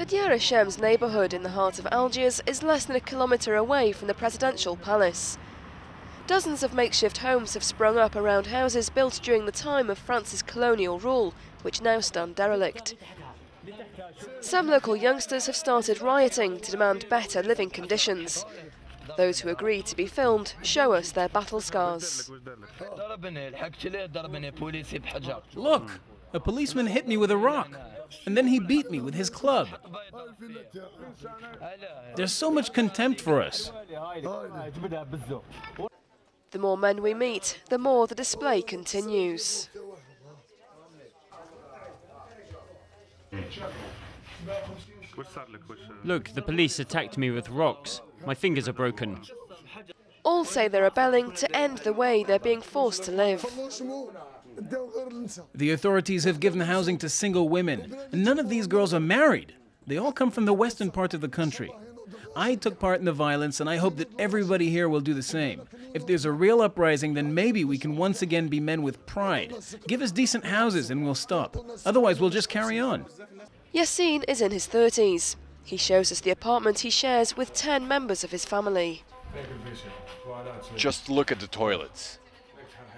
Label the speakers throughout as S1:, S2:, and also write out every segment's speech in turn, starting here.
S1: The Deir Hashem's neighbourhood in the heart of Algiers is less than a kilometre away from the presidential palace. Dozens of makeshift homes have sprung up around houses built during the time of France's colonial rule, which now stand derelict. Some local youngsters have started rioting to demand better living conditions. Those who agree to be filmed show us their battle scars.
S2: Look, a policeman hit me with a rock, and then he beat me with his club. There's so much contempt for us.
S1: The more men we meet, the more the display continues.
S3: Look, the police attacked me with rocks. My fingers are broken.
S1: All say they're rebelling to end the way they're being forced to live.
S2: The authorities have given housing to single women, and none of these girls are married. They all come from the western part of the country. I took part in the violence, and I hope that everybody here will do the same. If there's a real uprising, then maybe we can once again be men with pride. Give us decent houses and we'll stop. Otherwise, we'll just carry on.
S1: Yassine is in his 30s. He shows us the apartment he shares with 10 members of his family.
S4: Just look at the toilets.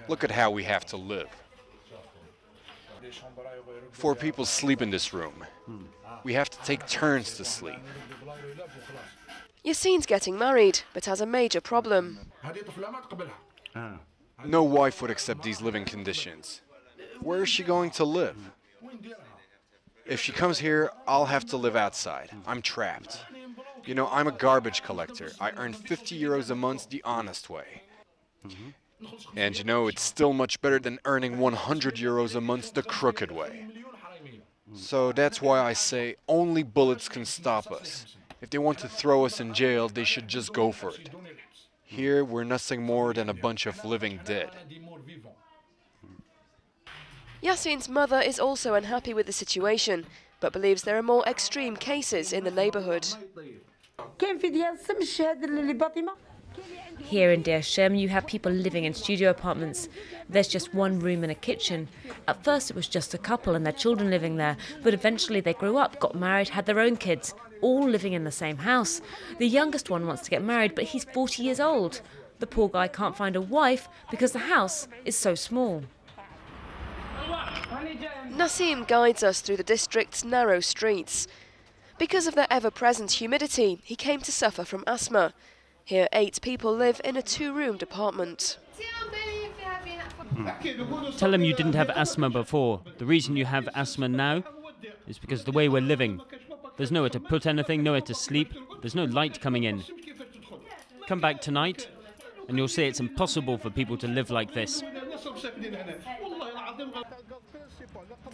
S4: Look at how we have to live. 4 people sleep in this room. We have to take turns to sleep.
S1: Yassine's getting married, but has a major problem.
S4: No wife would accept these living conditions. Where is she going to live? If she comes here, I'll have to live outside. I'm trapped. You know, I'm a garbage collector. I earn 50 euros a month the honest way. And you know, it's still much better than earning 100 euros a month the crooked way. So that's why I say only bullets can stop us. If they want to throw us in jail, they should just go for it. Here, we're nothing more than a bunch of living dead.
S1: Yassine's mother is also unhappy with the situation, but believes there are more extreme cases in the neighbourhood.
S5: Here in Deir Hashem, you have people living in studio apartments. There's just one room and a kitchen. At first it was just a couple and their children living there, but eventually they grew up, got married, had their own kids, all living in the same house. The youngest one wants to get married, but he's 40 years old. The poor guy can't find a wife because the house is so small.
S1: Nassim guides us through the district's narrow streets. Because of their ever-present humidity, he came to suffer from asthma. Here, 8 people live in a 2-roomed apartment.
S3: Tell him you didn't have asthma before. The reason you have asthma now is because of the way we're living. There's nowhere to put anything, nowhere to sleep. There's no light coming in. Come back tonight and you'll see it's impossible for people to live like this.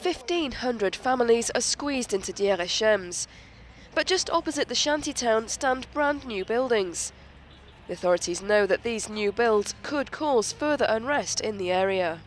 S1: 1,500 families are squeezed into Deir Hashem's. But just opposite the shanty town stand brand new buildings. The authorities know that these new builds could cause further unrest in the area.